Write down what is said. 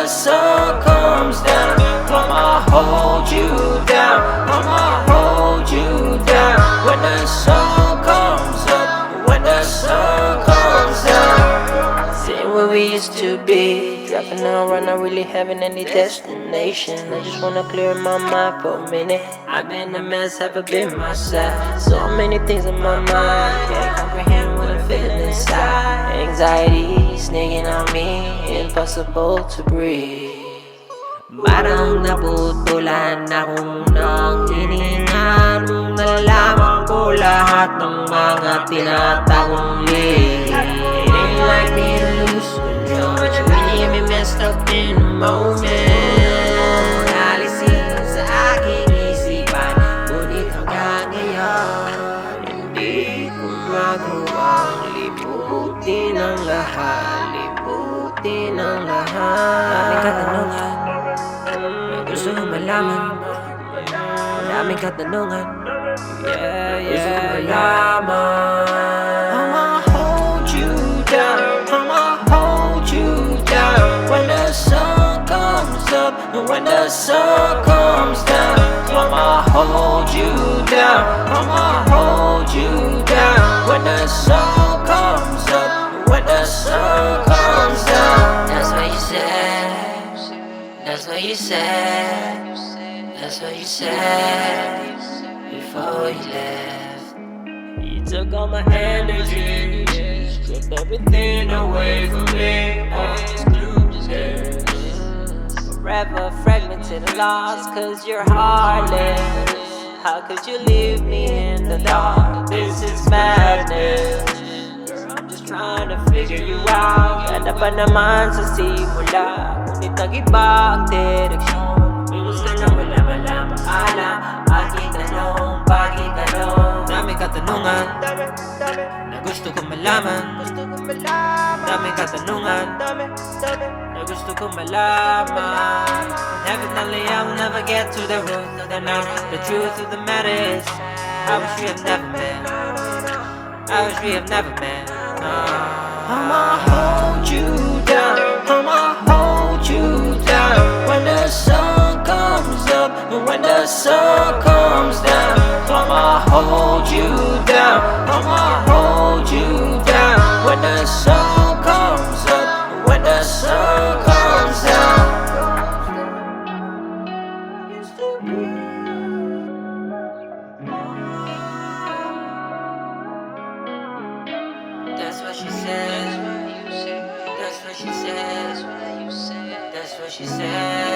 sun comes down, I'ma hold you down, I'ma hold you down. When the sun comes up, when the sun comes down. Seeing where we used to be, dropping out right now, really having any destination. I just wanna clear my mind for a minute. I've been a mess, haven't been myself. So many things in my mind, can't comprehend what I'm feeling inside. Anxiety sneaking on me, impossible to breathe. Parang naputulan akong nang hininga nung nalaman ko lahat ng mga tinatagong lead. It ain't like me to lose control, but you really have me messed up in the moment. Alisin sa aking isipan, ngunit hanggang ngayon hindi ko magawang liputin ang lahat, liputin ang lahat. Daming katanungan na gusto kong malaman, daming katanungan, gusto kong malaman. I'ma hold you down, I'ma hold you down. When the sun comes up and when the sun comes down, I'ma hold you down, I'ma hold you down. When the sun comes up, when the sun comes down. That's what you said, that's what you said, that's what you said before you left. You took all my energy, stripped everything away from me. Forever fragmented and lost, cause you're heartless. How could you leave me in the dark? This is madness. Girl, I'm just trying to figure you out. Ganda pa naman sa simula, ngunit nag-iba ang direksyon. Minus ka na wala makala. Aking tanong, bakit tanong? Daming katanungan na gusto kong malaman. Daming katanungan na gusto kong malaman. Evidently I will never get to the root of the matter. The truth of the matter is I wish we have never met, I wish we have never met. I'ma hold you down, I'ma hold you down. When the sun comes up and when the sun comes down, I'ma hold you down, I'ma hold you down. When the sun comes up, when the sun comes down. That's what she says, that's what she says, that's what she says.